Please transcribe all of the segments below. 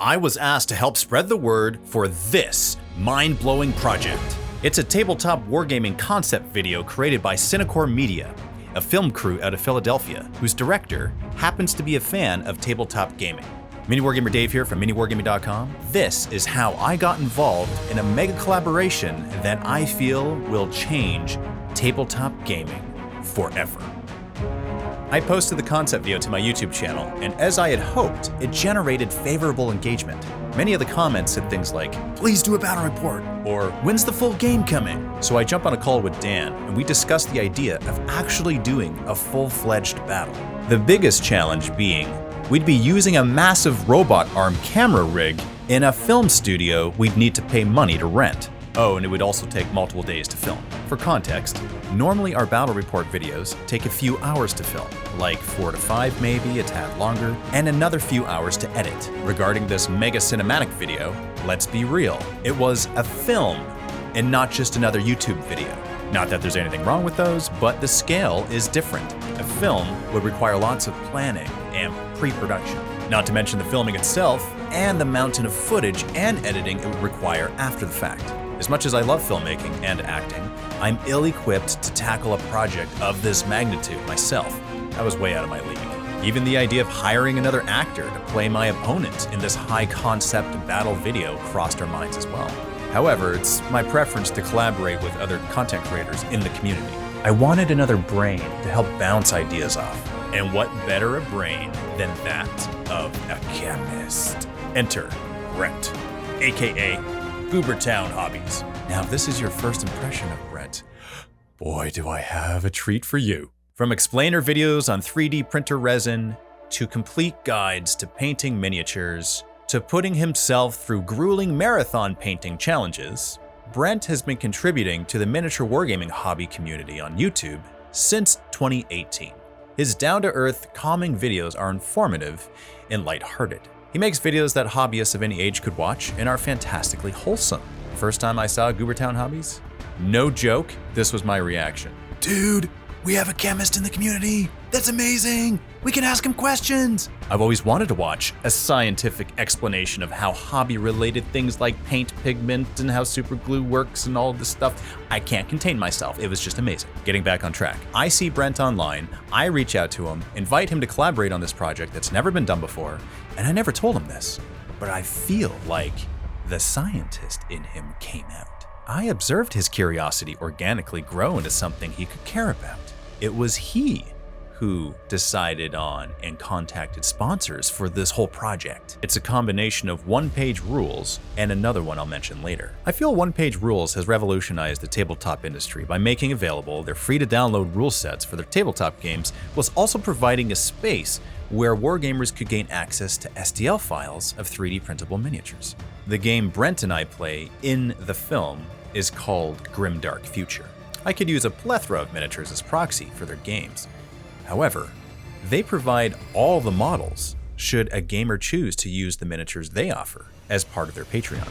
I was asked to help spread the word for this mind-blowing project. It's a tabletop wargaming concept video created by Cinecore Media, a film crew out of Philadelphia, whose director happens to be a fan of tabletop gaming. MiniWargamer Dave here from MiniWargaming.com. This is how I got involved in a mega collaboration that I feel will change tabletop gaming forever. I posted the concept video to my YouTube channel, and as I had hoped, it generated favorable engagement. Many of the comments said things like, "Please do a battle report," or "When's the full game coming?" So I jump on a call with Dan, and we discussed the idea of actually doing a full-fledged battle. The biggest challenge being, we'd be using a massive robot arm camera rig in a film studio we'd need to pay money to rent. Oh, and it would also take multiple days to film. For context, normally our battle report videos take a few hours to film, like 4 to 5 maybe, a tad longer, and another few hours to edit. Regarding this mega cinematic video, let's be real, it was a film and not just another YouTube video. Not that there's anything wrong with those, but the scale is different. A film would require lots of planning and pre-production, not to mention the filming itself and the mountain of footage and editing it would require after the fact. As much as I love filmmaking and acting, I'm ill-equipped to tackle a project of this magnitude myself. I was way out of my league. Even the idea of hiring another actor to play my opponent in this high-concept battle video crossed our minds as well. However, it's my preference to collaborate with other content creators in the community. I wanted another brain to help bounce ideas off. And what better a brain than that of a chemist? Enter Brent, aka Goobertown Hobbies. Now, if this is your first impression of Brent, boy, do I have a treat for you. From explainer videos on 3D printer resin, to complete guides to painting miniatures, to putting himself through grueling marathon painting challenges, Brent has been contributing to the miniature wargaming hobby community on YouTube since 2018. His down-to-earth, calming videos are informative and lighthearted. He makes videos that hobbyists of any age could watch and are fantastically wholesome. First time I saw Goobertown Hobbies? No joke, this was my reaction. "Dude, we have a chemist in the community. That's amazing. We can ask him questions." I've always wanted to watch a scientific explanation of how hobby-related things like paint, pigment, and how super glue works and all of this stuff. I can't contain myself. It was just amazing. Getting back on track. I see Brent online, I reach out to him, invite him to collaborate on this project that's never been done before, and I never told him this, but I feel like the scientist in him came out. I observed his curiosity organically grow into something he could care about. It was he who decided on and contacted sponsors for this whole project. It's a combination of one-page rules and another one I'll mention later. I feel one-page rules has revolutionized the tabletop industry by making available their free-to-download rule sets for their tabletop games, whilst also providing a space where wargamers could gain access to STL files of 3D printable miniatures. The game Brent and I play in the film is called Grimdark Future. I could use a plethora of miniatures as proxy for their games. However, they provide all the models should a gamer choose to use the miniatures they offer as part of their Patreon.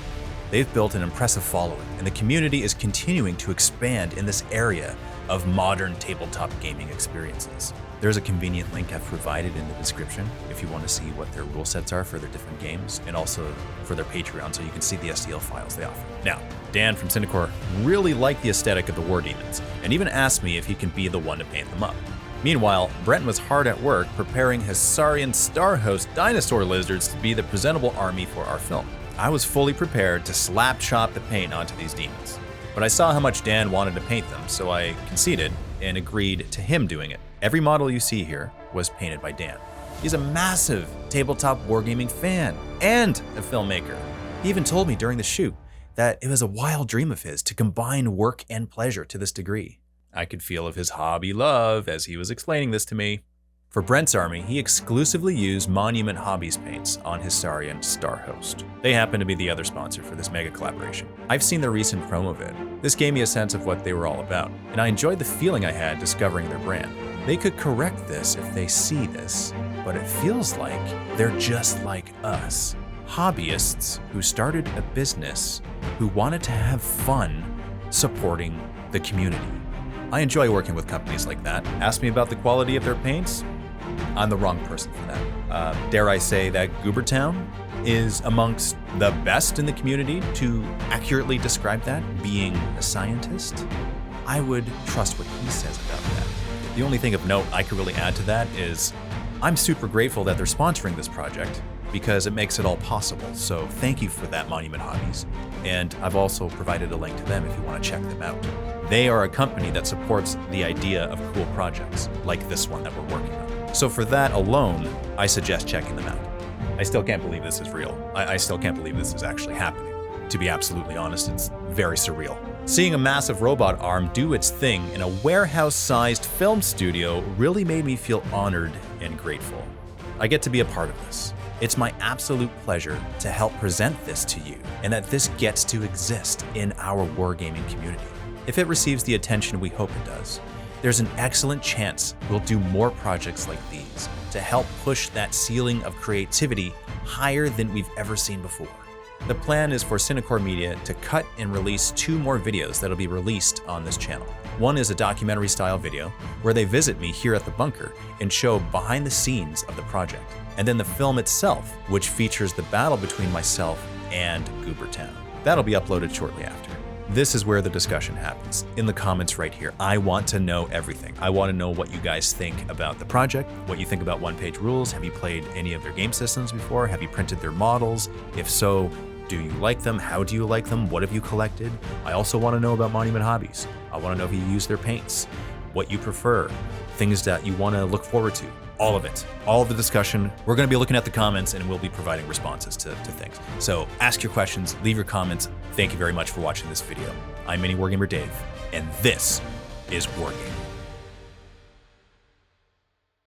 They've built an impressive following, and the community is continuing to expand in this area of modern tabletop gaming experiences. There's a convenient link I've provided in the description if you want to see what their rule sets are for their different games, and also for their Patreon so you can see the STL files they offer. Now, Dan from Cinecore really liked the aesthetic of the War Demons, and even asked me if he can be the one to paint them up. Meanwhile, Brent was hard at work preparing his Saurian Starhost dinosaur lizards to be the presentable army for our film. I was fully prepared to slap chop the paint onto these demons, but I saw how much Dan wanted to paint them, so I conceded and agreed to him doing it. Every model you see here was painted by Dan. He's a massive tabletop wargaming fan and a filmmaker. He even told me during the shoot that it was a wild dream of his to combine work and pleasure to this degree. I could feel of his hobby love as he was explaining this to me. For Brent's army, he exclusively used Monument Hobbies paints on his Saurian Starhost. They happen to be the other sponsor for this mega collaboration. I've seen their recent promo vid. This gave me a sense of what they were all about, and I enjoyed the feeling I had discovering their brand. They could correct this if they see this, but it feels like they're just like us. Hobbyists who started a business who wanted to have fun supporting the community. I enjoy working with companies like that. Ask me about the quality of their paints, I'm the wrong person for that. Dare I say that Goobertown is amongst the best in the community to accurately describe that, being a scientist, I would trust what he says about that. The only thing of note I could really add to that is I'm super grateful that they're sponsoring this project because it makes it all possible. So thank you for that, Monument Hobbies. And I've also provided a link to them if you want to check them out. They are a company that supports the idea of cool projects like this one that we're working on. So for that alone, I suggest checking them out. I still can't believe this is real. I still can't believe this is actually happening. To be absolutely honest, it's very surreal. Seeing a massive robot arm do its thing in a warehouse-sized film studio really made me feel honored and grateful. I get to be a part of this. It's my absolute pleasure to help present this to you and that this gets to exist in our wargaming community. If it receives the attention we hope it does, there's an excellent chance we'll do more projects like these to help push that ceiling of creativity higher than we've ever seen before. The plan is for Cinecore Media to cut and release 2 more videos that'll be released on this channel. One is a documentary style video where they visit me here at the bunker and show behind the scenes of the project. And then the film itself, which features the battle between myself and Goobertown. That'll be uploaded shortly after. This is where the discussion happens, in the comments right here. I want to know everything. I want to know what you guys think about the project, what you think about one-page rules. Have you played any of their game systems before? Have you printed their models? If so, do you like them? How do you like them? What have you collected? I also want to know about Monument Hobbies. I want to know if you use their paints, what you prefer, things that you want to look forward to. All of it, all of the discussion. We're going to be looking at the comments and we'll be providing responses to things. So ask your questions, leave your comments. Thank you very much for watching this video. I'm MiniWarGamer Dave, and this is Wargaming.